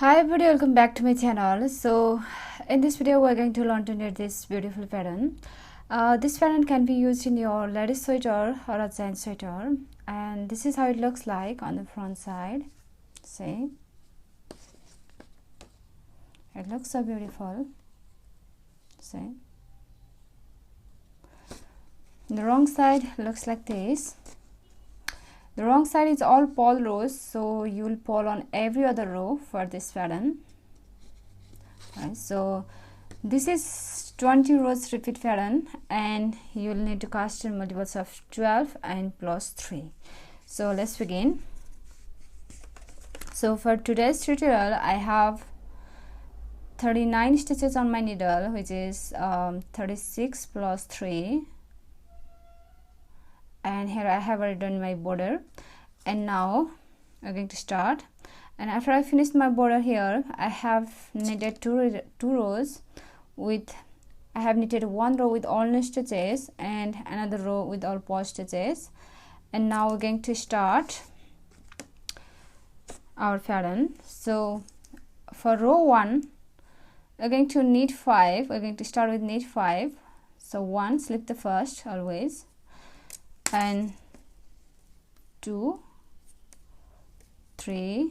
Hi everybody, welcome back to my channel. So in this video we're going to learn to knit this beautiful pattern. This pattern can be used in your ladies sweater or a gent sweater, and this is how it looks like on the front side. See, it looks so beautiful. See, the wrong side looks like this. The wrong side is all purl rows, so you will purl on every other row for this pattern. Right, so this is 20 rows repeat pattern, and you will need to cast in multiples of 12 and plus 3. So let's begin. So for today's tutorial I have 39 stitches on my needle, which is 36 plus 3, and here I have already done my border. And now I'm going to start, and after I finish my border here, I have knitted two rows with, I have knitted one row with all knit stitches and another row with all purl stitches. And now we're going to start our pattern. So for row 1 we're going to knit 5. We're going to start with knit 5. So 1, slip the first always, and 2, 3,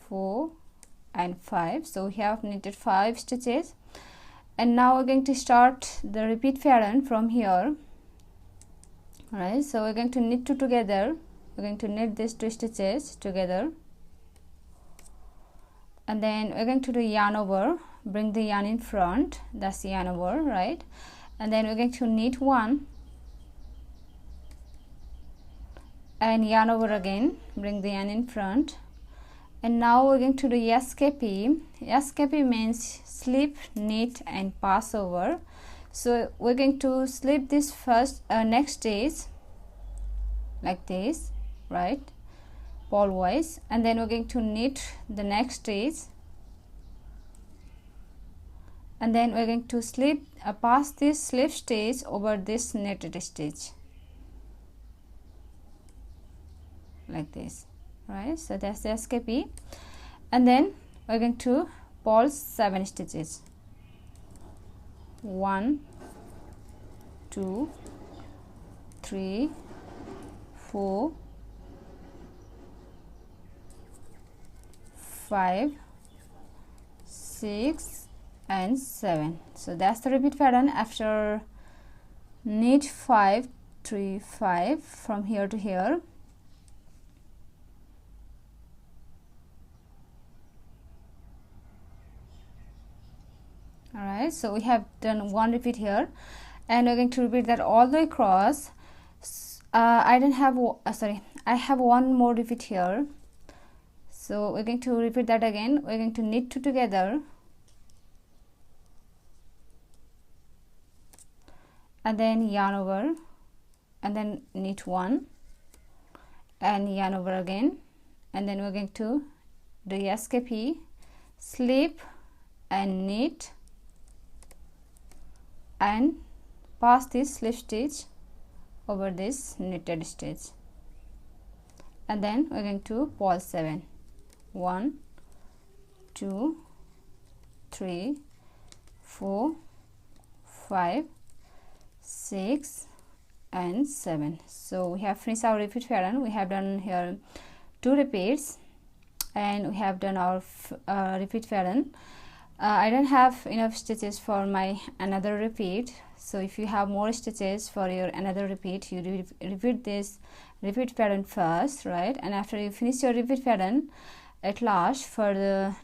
4 and 5. So we have knitted 5 stitches, and now we're going to start the repeat pattern from here. Alright, so we're going to knit 2 together. We're going to knit these 2 stitches together, and then we're going to do yarn over, bring the yarn in front, that's the yarn over, right? And then we're going to knit 1 and yarn over again, bring the yarn in front. And now we're going to do escapee. Escapee means slip, knit and pass over. So we're going to slip this first next stitch like this, right, purl wise, and then we're going to knit the next stitch, and then we're going to slip pass this slip stitch over this knitted stitch like this, right? So that's the escapee. And then we're going to purl 7 stitches. 1, 2, 3, 4, 5, 6 and 7. So that's the repeat pattern. After knit 5, 3, 5 from here to here. Alright, so we have done 1 repeat here, and we're going to repeat that all the way across. I have 1 more repeat here, so we're going to repeat that again. We're going to knit 2 together, and then yarn over, and then knit 1 and yarn over again, and then we're going to do escapee, slip and knit and pass this slip stitch over this knitted stitch, and then we're going to purl 7. 1, 2, 3, 4, 5, 6 and 7. So we have finished our repeat pattern. We have done here 2 repeats, and we have done our repeat pattern. I don't have enough stitches for my another repeat, so if you have more stitches for your another repeat, you repeat this repeat pattern first, right? And after you finish your repeat pattern, at last for the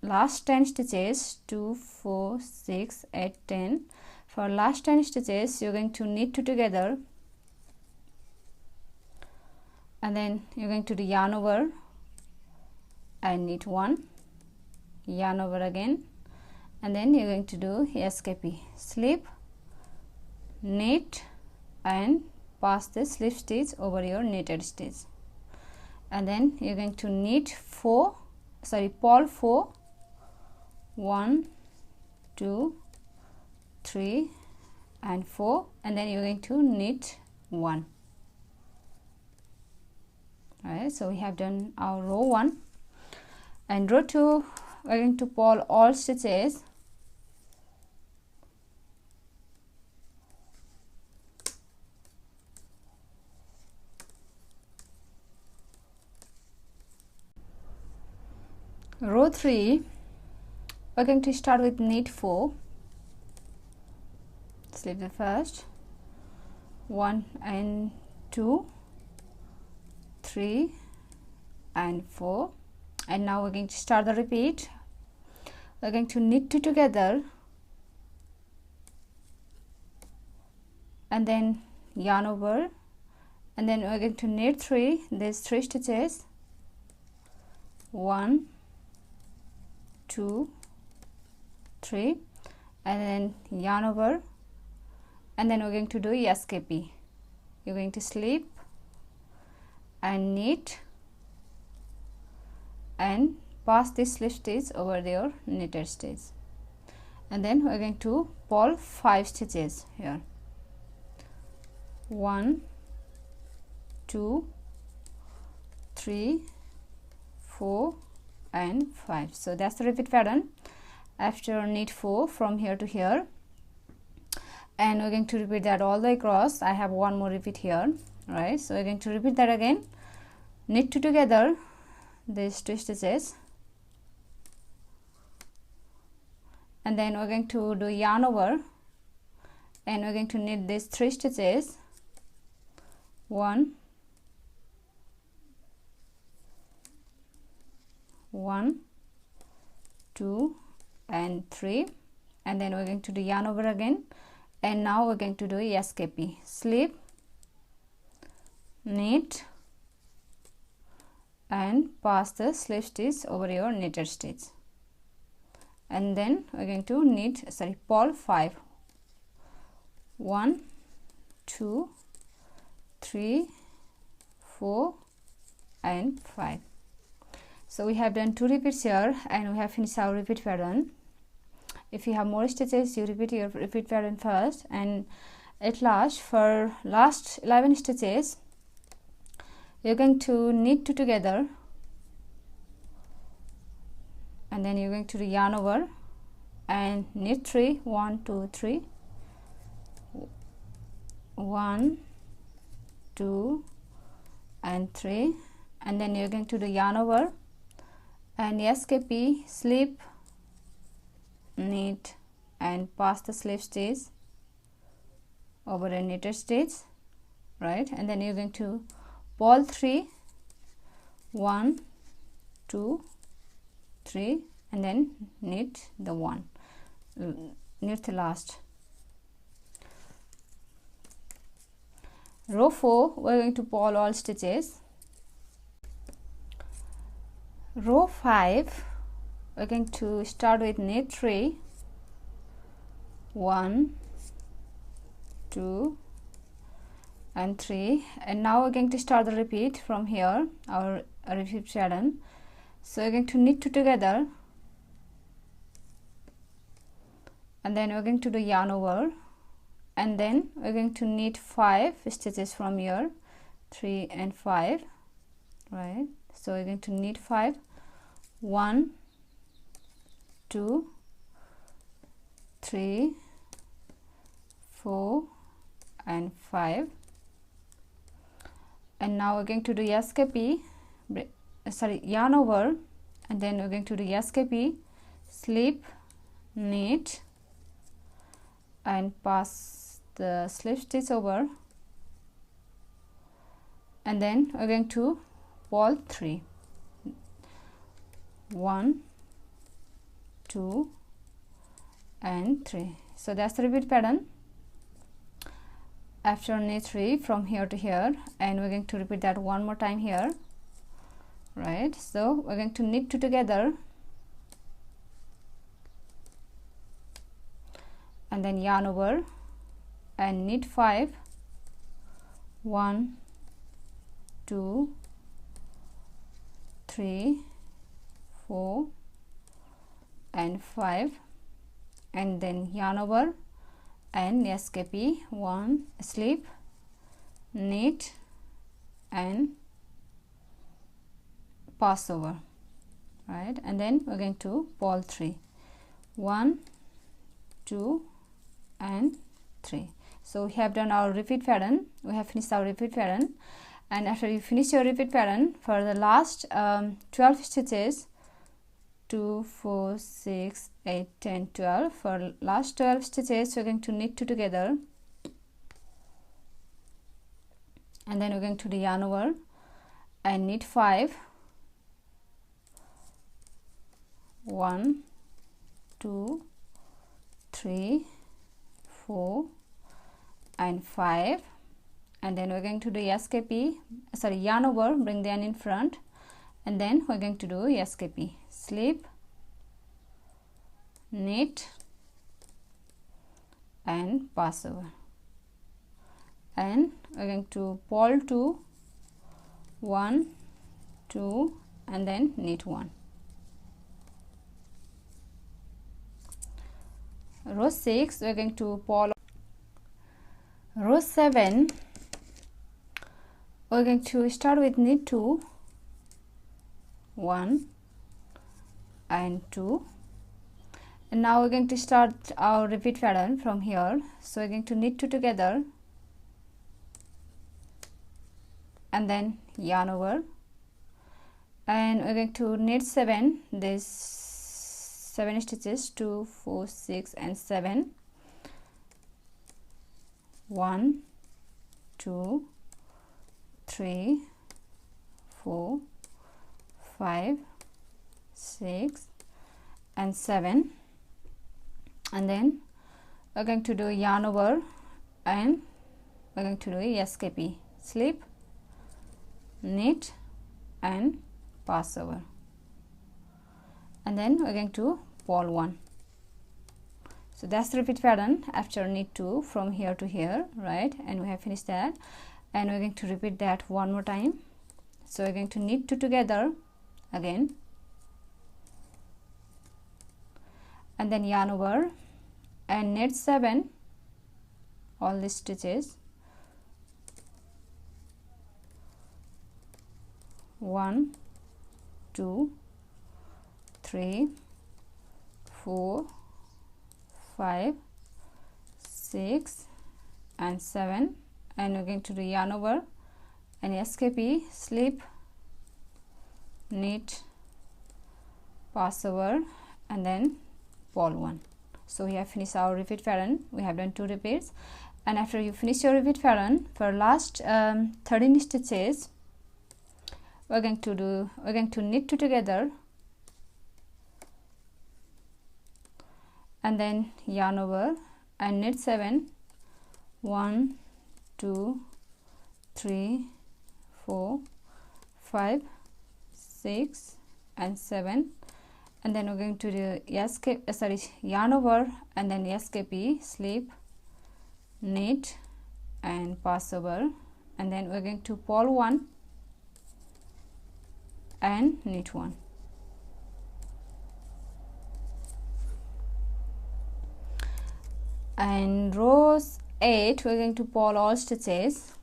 last 10 stitches, 2, 4, 6, 8, 10, for last 10 stitches you're going to knit 2 together, and then you're going to do yarn over and knit 1, yarn over again, and then you're going to do escapee, slip, knit and pass the slip stitch over your knitted stitch, and then you're going to knit purl 4, 1, 2, 3 and 4, and then you're going to knit 1. Alright, so we have done our row 1, And row 2, we're going to pull all stitches. Row 3, we're going to start with knit 4, slip the first, 1 and 2, 3 and 4, and now we're going to start the repeat. We're going to knit 2 together and then yarn over, and then we're going to knit 3, there's 3 stitches, 1, 2, 3, and then yarn over, and then we're going to do escape. You're going to slip and knit and pass this slip stitch over your knitted stitch, and then we're going to pull 5 stitches here, 1, 2, 3, 4 and 5. So that's the repeat pattern after knit 4 from here to here, and we're going to repeat that all the way across. I have one more repeat here, right? So we're going to repeat that again. Knit 2 together, these 2 stitches, and then we're going to do yarn over, and we're going to knit these 3 stitches, 1, 2 and 3, and then we're going to do yarn over again, and now we're going to do escape, slip, knit and pass the slip stitch over your knitted stitch, and then we're going to pull 5, 1, 2, 3, 4 and 5. So we have done 2 repeats here, and we have finished our repeat pattern. If you have more stitches, you repeat your repeat pattern first, and at last, for last 11 stitches, you're going to knit 2 together, and then you're going to do yarn over and knit 3, 1, 2, 3, 1, 2 and 3, and then you're going to do yarn over and escape, slip, knit and pass the slip stitch over a knitted stitch, right? And then you're going to pull 3, 1, 2, 3, and then knit the 1, knit the last. Row 4, we're going to pull all stitches. Row 5, we're going to start with knit 3, 1, 2 and 3, and now we're going to start the repeat from here, our repeat pattern. So we're going to knit 2 together, and then we're going to do yarn over, and then we're going to knit 5 stitches from here, 3 and 5, right? So we're going to knit 5, 1, 2, 3, 4 and 5, and now we're going to do yarn over, and then we're going to do escape, slip, knit and pass the slip stitch over, and then we're going to pull 3, 1, 2 and 3. So that's the repeat pattern after knit 3 from here to here, and we're going to repeat that one more time here, right? So we're going to knit 2 together, and then yarn over and knit 5, 1, 2, 3, 4 and 5, and then yarn over and escape, 1, slip, knit and pass over, right, and then we're going to pole 3, 1, 2 and 3. So we have done our repeat pattern, we have finished our repeat pattern. And after you finish your repeat pattern, for the last 12 stitches, 2, 4, 6, 8, 10, 12, for last 12 stitches we're going to knit 2 together, and then we're going to yarn over and knit 5, 1, 2, 3, 4 and 5, and then we're going to do yarn over, bring the yarn in front, and then we're going to do SKP, slip, knit and pass over, and we're going to pole 2, 1, 2 and then knit 1. Row 6 we're going to pole. Row 7 we're going to start with knit 2, 1 and 2, and now we're going to start our repeat pattern from here. So we're going to knit 2 together and then yarn over, and we're going to knit 7, this 7 stitches, 2, 4, 6 and 7, 1, 2, 3, 4, 5, 6 and 7, and then we're going to do yarn over and we're going to do SKP, slip, knit and pass over, and then we're going to pole 1. So that's the repeat pattern after knit 2 from here to here, right, and we have finished that, and we're going to repeat that one more time. So we're going to knit 2 together again, and then yarn over and knit 7, all these stitches, 1, 2, 3, 4, 5, 6 and 7, and we're going to do yarn over and SKP, slip, knit, pass over and then pole 1. So we have finished our repeat pattern. We have done 2 repeats, and after you finish your repeat pattern, for last 13 stitches we're going to knit 2 together and then yarn over and knit 7, 1, 2, 3, 4, 5, 6 and 7, and then we're going to do yarn over and then SKP, slip, knit and pass over, and then we're going to pole 1 and knit 1. And rows 8 we're going to pole all stitches.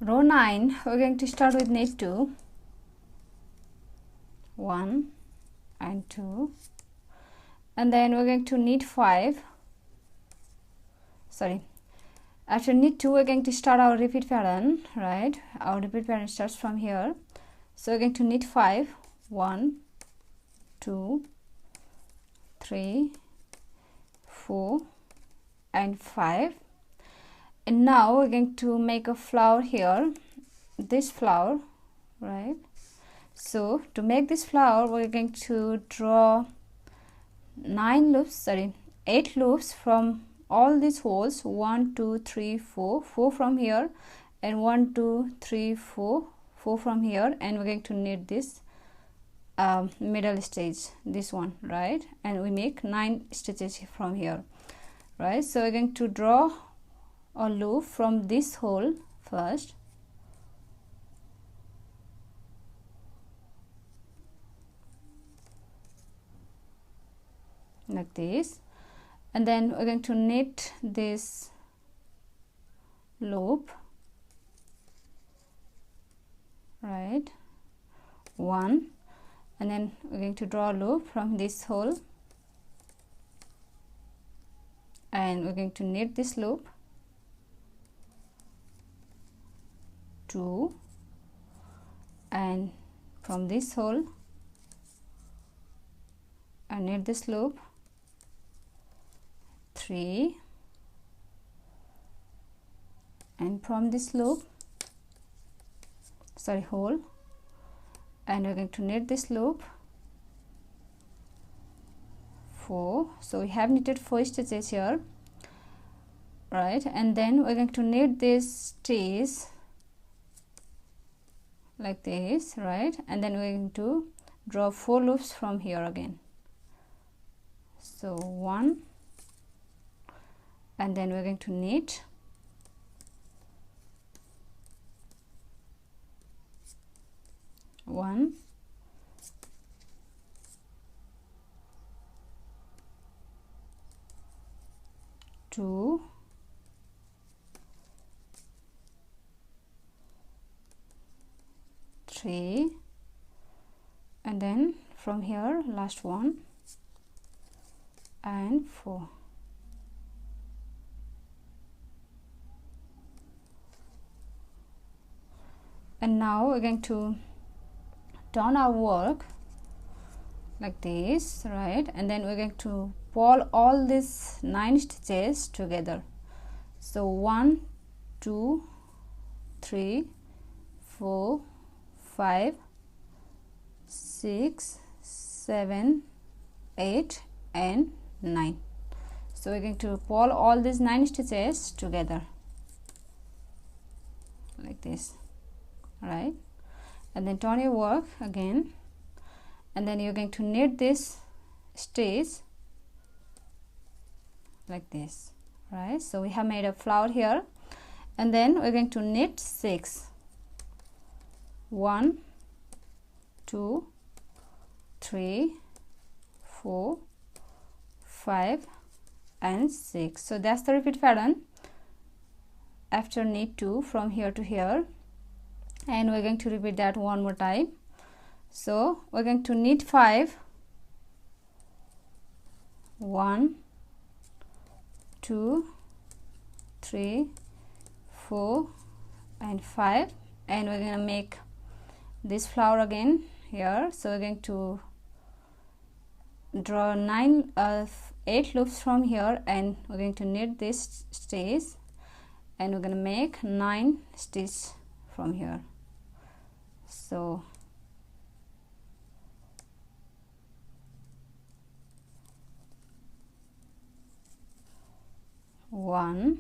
Row 9 we're going to start with knit 2, 1 and 2, and then we're going to knit 5. After knit 2 we're going to start our repeat pattern, right? Our repeat pattern starts from here. So we're going to knit 5, 1, 2, 3, 4 and 5, and now we're going to make a flower here, this flower, right? So to make this flower we're going to draw 8 loops from all these holes, 1, 2, 3, 4 from here, and 1, 2, 3, 4 from here, and we're going to knit this middle stage, this one, right? And we make 9 stitches from here, right? So we're going to draw a loop from this hole first, like this, and then we're going to knit this loop, right, 1, and then we're going to draw a loop from this hole, and we're going to knit this loop, 2, and from this hole and knit this loop, 3, and from this loop, hole, and we're going to knit this loop, 4. So we have knitted 4 stitches here, right? And then we're going to knit this stitch like this, right? And then we're going to draw 4 loops from here again. So 1, and then we're going to knit, 1, 2, 3, and then from here last one, and 4. And now we're going to turn our work like this, right? And then we're going to pull all these 9 stitches together. So 1, 2, 3, 4, 5, 6, 7, 8, and 9. So we're going to pull all these 9 stitches together like this, right? And then turn your work again, and then you're going to knit this stitch like this, right? So we have made a flower here, and then we're going to knit 6, 1, 2, 3, 4, 5, and 6. So that's the repeat pattern after knit 2 from here to here, and we're going to repeat that one more time. So we're going to knit 5, 1, 2, 3, 4, and 5, and we're going to make this flower again here. So we're going to draw 8 loops from here, and we're going to knit this stitch, and we're going to make 9 stitches from here. So one,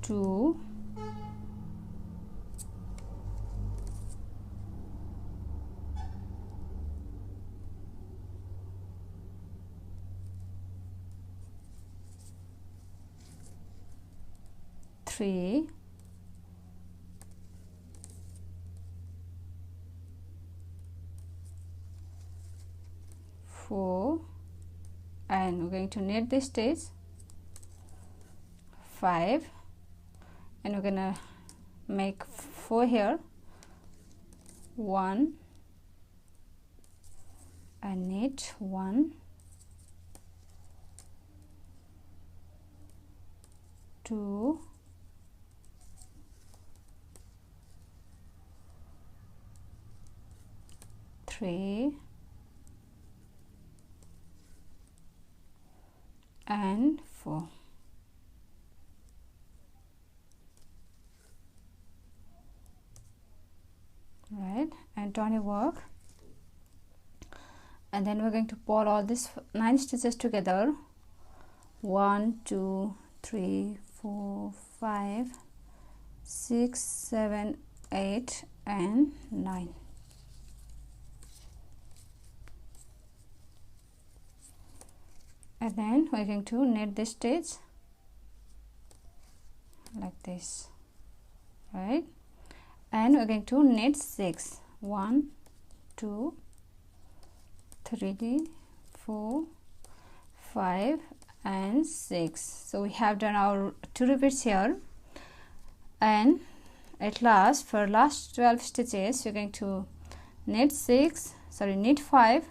2, 3, 4, and we're going to knit this stitch, 5, and we're gonna make 4 here, 1, and knit 1, 2, 3, and 4. Right, and turn your work, and then we're going to pull all these 9 stitches together, 1, 2, 3, 4, 5, 6, 7, 8, and 9. And then we're going to knit this stitch like this, right? And and we're going to knit 6. 1 2 3 4 5 and 6. So we have done our 2 repeats here, and at last for last 12 stitches we're going to knit 5.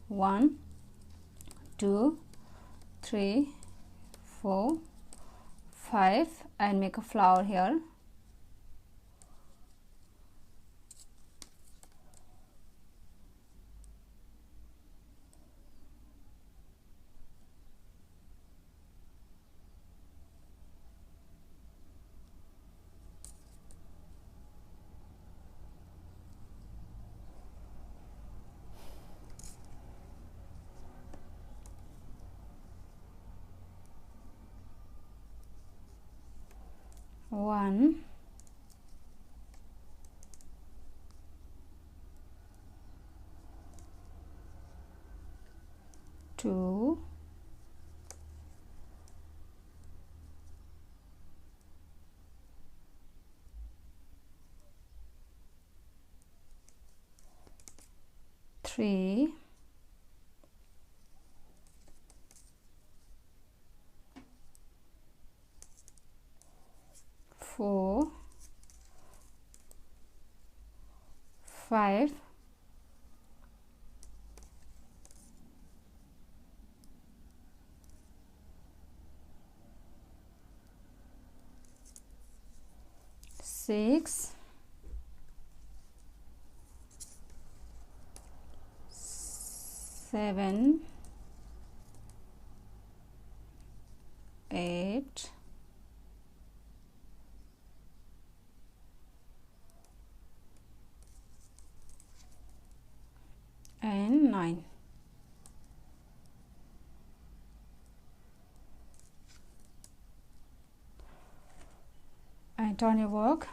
1 2 3 4 5 and make a flower here. One, two, three, four, 5, 6, 7, 8, and 9. And turn your work,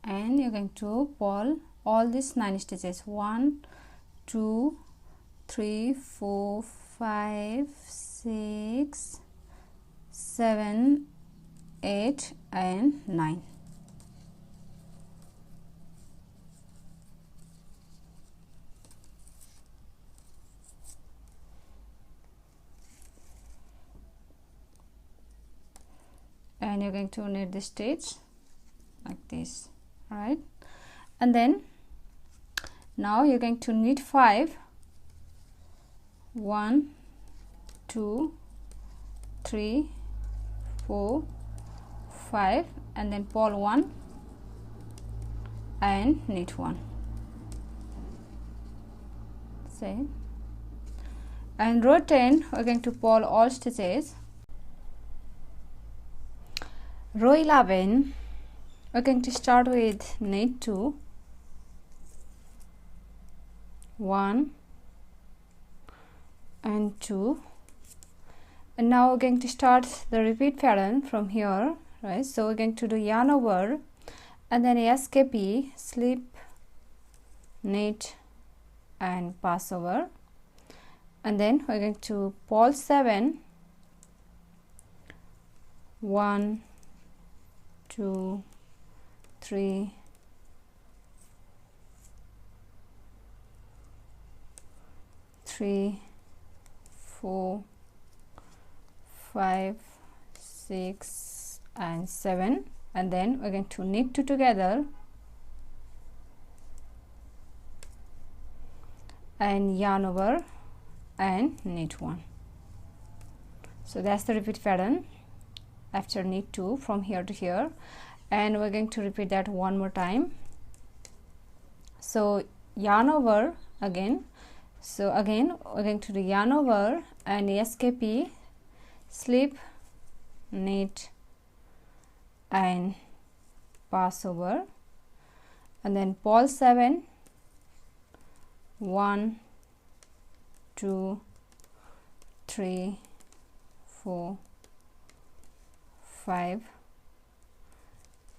and you're going to pull all these 9 stitches. 1 2 3 4 5 6 7 8 and 9. And you're going to knit the stitch like this. All right, and then now you're going to knit 5. 1 2 3 4 5 and then pull 1 and knit 1. Same. And row 10 we're going to pull all stitches. Row 11 we're going to start with knit 2, 1 and 2, and now we're going to start the repeat pattern from here, right? So we're going to do yarn over and then SKP, slip, knit and pass over, and then we're going to pull 7, 1 2 3 3 4 5 6 and 7, and then we're going to knit 2 together and yarn over and knit 1. So that's the repeat pattern after knit 2 from here to here, and we're going to repeat that one more time. So yarn over again. So again we're going to do yarn over and SKP, slip, knit and pass over, and then pull 7, 1 2 3 4 5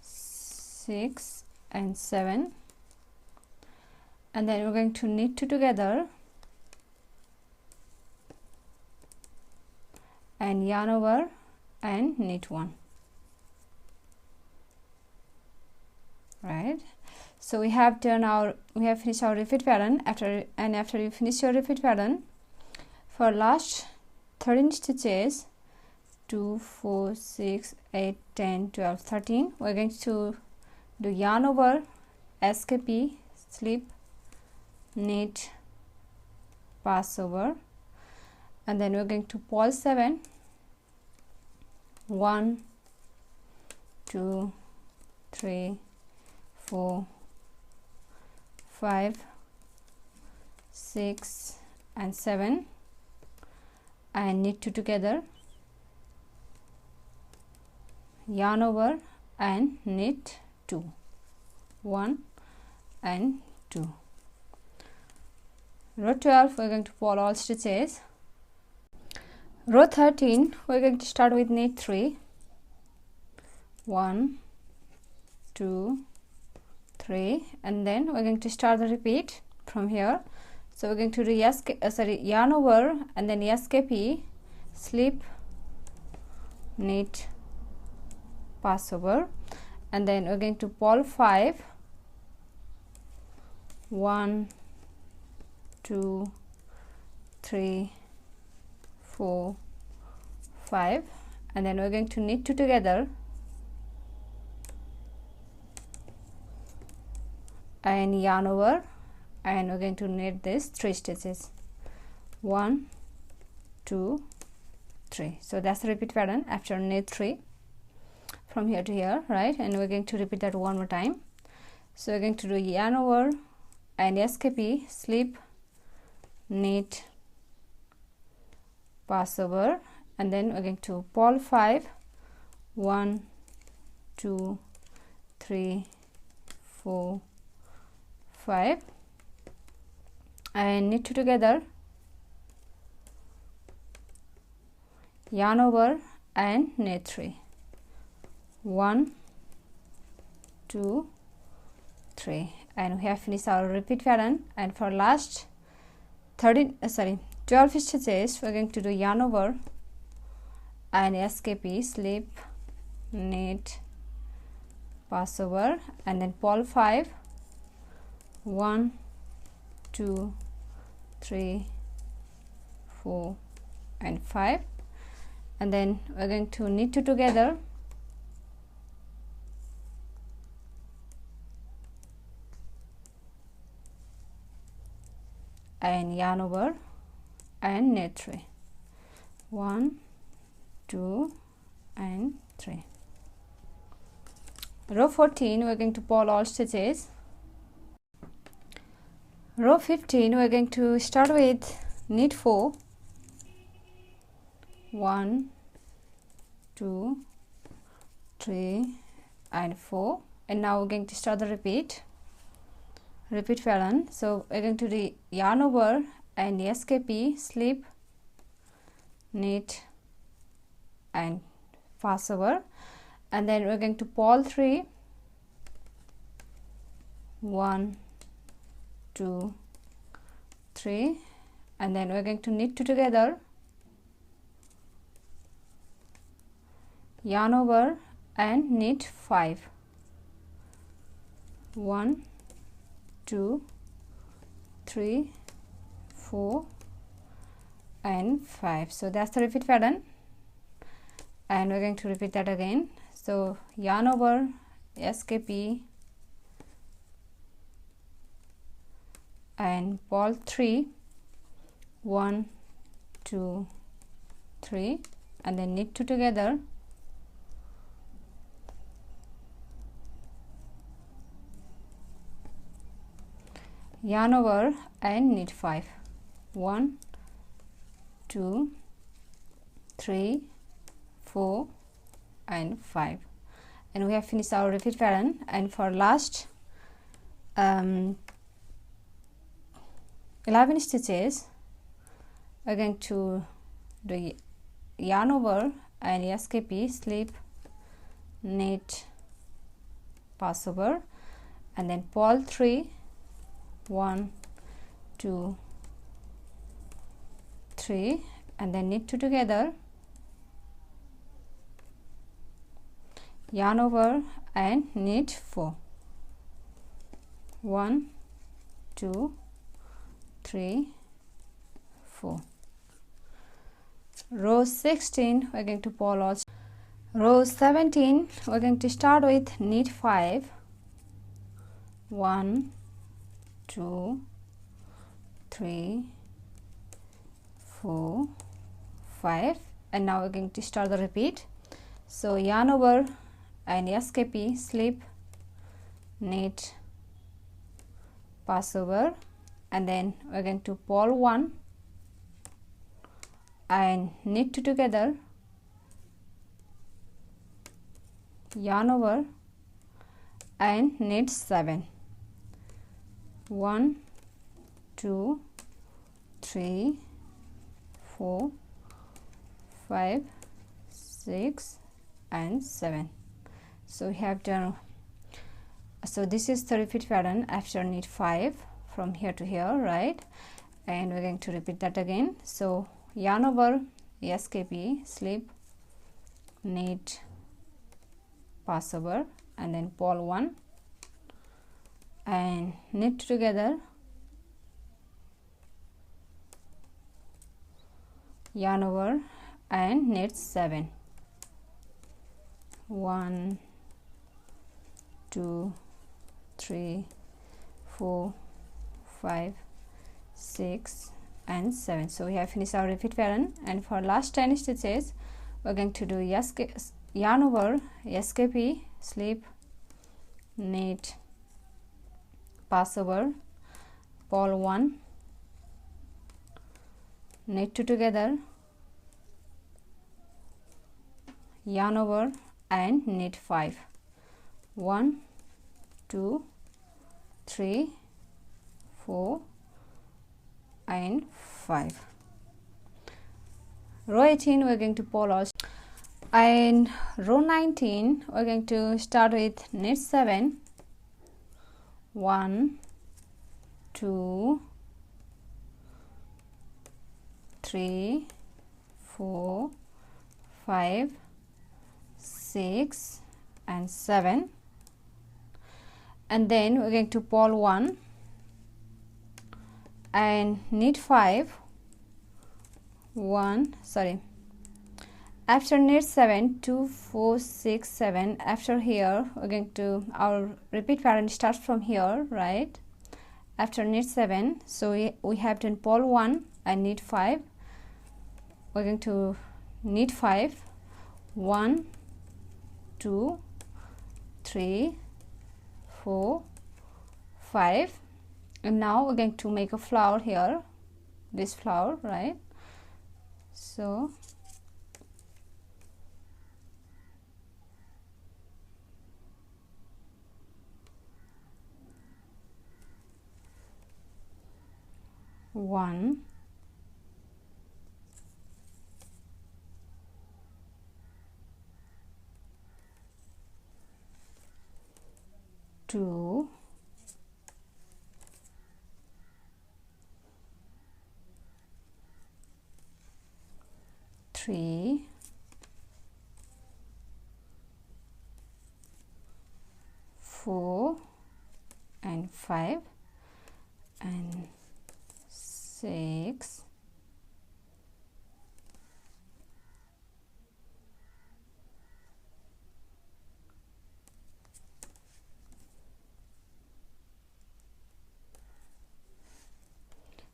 6 and 7, and then we're going to knit 2 together and yarn over and knit 1. right? So we have finished our repeat pattern. After you finish your repeat pattern, for last 13 stitches, 2, 4, 6, 8, 10, 12, 13, we're going to do yarn over, SKP, slip, knit, pass over, and then we're going to purl 7, 1, 2, 3, 4, 5, 6 and 7, and knit 2 together, yarn over and knit 2, 1 and 2. Row 12, we're going to purl all stitches. Row 13, we're going to start with knit 3, 1, 2, 3, and then we're going to start the repeat from here. So we're going to do yarn over and then SKP, slip, knit, pass over, and then we're going to purl 5, 1, 2, 3, 4, 5, and then we're going to knit 2 together and yarn over, and we're going to knit this 3 stitches, 1, 2, 3. So that's the repeat pattern after knit 3 from here to here, right? And we're going to repeat that one more time. So we're going to do yarn over and SKP, slip, knit, pass over, and then we're going to purl 5, 1, 2, 3, 4, 5, and knit 2 together, yarn over and knit 3, 1, 2, 3, and we have finished our repeat pattern. And for last 12 stitches, we're going to do yarn over and SKP, slip, knit, pass over, and then purl 5, 1, 2, 3, 4 and 5, and then we're going to knit 2 together, and yarn over and knit 3, 1, 2 and 3. Row 14, we're going to purl all stitches. Row 15, we're going to start with knit 4, 1, 2, 3 and 4, and now we're going to start the repeat pattern. So we're going to do yarn over and SKP, slip, knit and pass over, and then we're going to purl 3, 1, 2, 3, and then we're going to knit 2 together, yarn over and knit 5, 1, 2, 3, 4 and 5. So that's the repeat pattern, and we're going to repeat that again. So yarn over, SKP and purl 3, 1, 2, 3, and then knit 2 together, yarn over and knit 5, 1, 2, 3, 4 and 5, and we have finished our repeat pattern. And for last 11 stitches, we're going to do yarn over and SKP, slip, knit, pass over, and then purl 3, 1, 2, 3, and then knit 2 together, yarn over and knit 4, 1 2 3 4. Row 16 we're going to pull all. Row 17 we're going to start with knit 5. 1 2 3 4 5, and now we're going to start the repeat. So yarn over and SKP, slip, knit, pass over, and then we're going to pull 1 and knit 2 together, yarn over and knit 7. 1 2 3 4 5 6 and 7. So we have done. So this is the repeat pattern after knit 5 from here to here, right? And we're going to repeat that again. So yarn over, SKP, slip, knit, pass over, and then pull 1 and knit together, yarn over and knit 7. 1 2 3 4 5 6 and 7. So we have finished our repeat pattern, and for last 10 stitches we're going to do yarn over, SKP, slip, knit, pass over, pull 1, knit 2 together, yarn over and knit 5. 1 2 3 4 and 5. Row 18 we're going to pull out, and row 19 we're going to start with knit 7. 1 2 3 4 5 6 and 7, and then we're going to pull 1 and knit 5. After knit 7, 2 4 6 7, after here we're going to, our repeat pattern starts from here, right? After knit 7, so we have to pull 1 and knit 5. We're going to knit 5. 1 2 3 4 5, and now we're going to make a flower here, this flower, right? So one, two, three, four, and 5, and 6,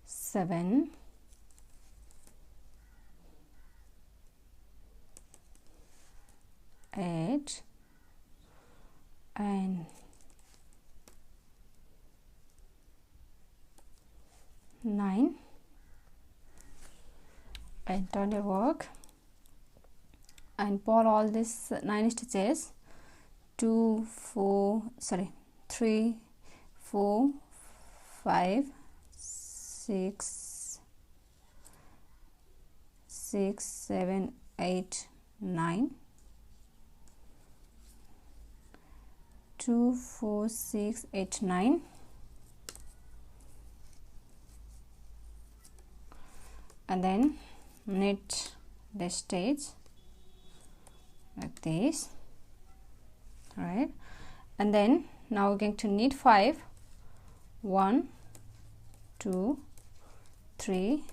7, 8, and 9, and turn your work and pull all these 9 stitches, 3 4 5 6 7 8 9, 2 4 6 8 9, and then knit this stitch like this, right? And then now we're going to knit 5. 1 2 3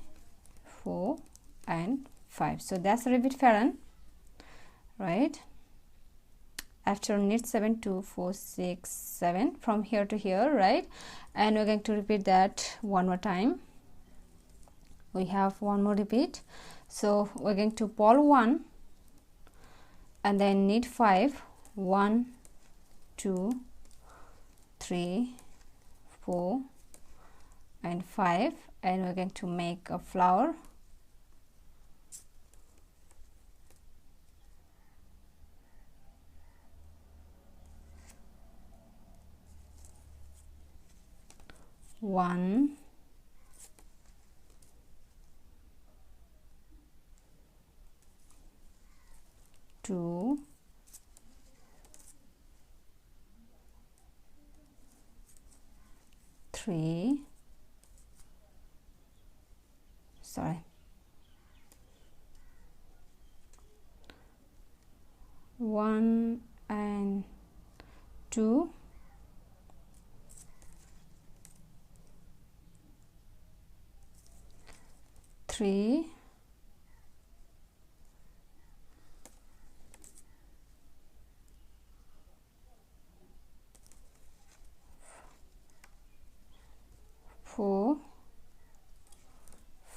4 and 5. So that's a repeat pattern, right? After knit 7 2 4 6 7 from here to here, right? And we're going to repeat that one more time. We have one more repeat, so we're going to purl 1 and then knit 5 1 2 3 4 and 5, and we're going to make a flower. One, two, three, one and two, three, four,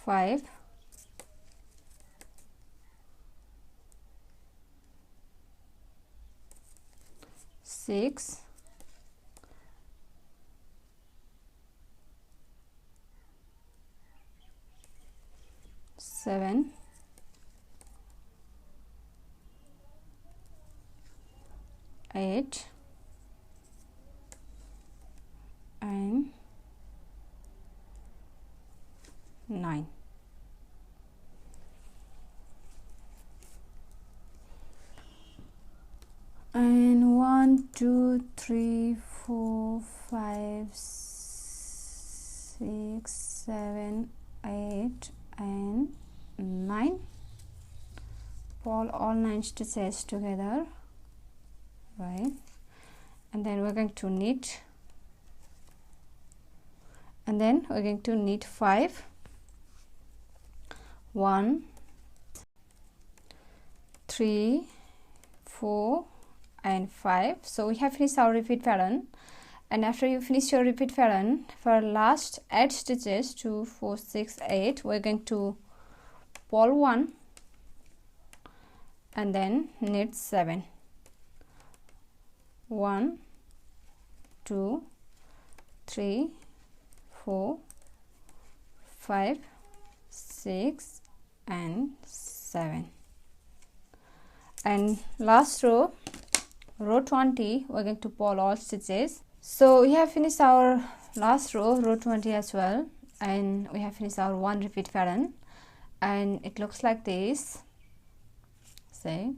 5, 6, 7, 8 and 9. And 1 2 3 4 5 6 7 8 and 9. Pull all 9 stitches together, right? And then we're going to knit, and then we're going to knit 5 1 3 4 and 5. So we have finished our repeat pattern, and after you finish your repeat pattern, for last 8 stitches 2 4 6 8, we're going to pull 1 and then knit 7 1 2 3 4 5 6 and 7. And last row 20, we're going to pull all stitches. So we have finished our last row 20 as well, and we have finished our one repeat pattern, and it looks like this, say.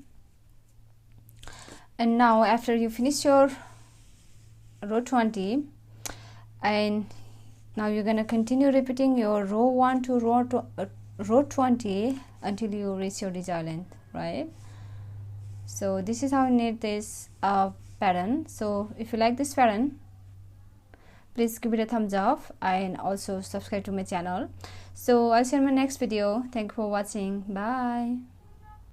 And now after you finish your row 20, and now you're going to continue repeating your row 1 to row 20 until you reach your desired length, right? So this is how you knit this pattern. So if you like this pattern, please give it a thumbs up and also subscribe to my channel. So I'll see you in my next video. Thank you for watching. Bye.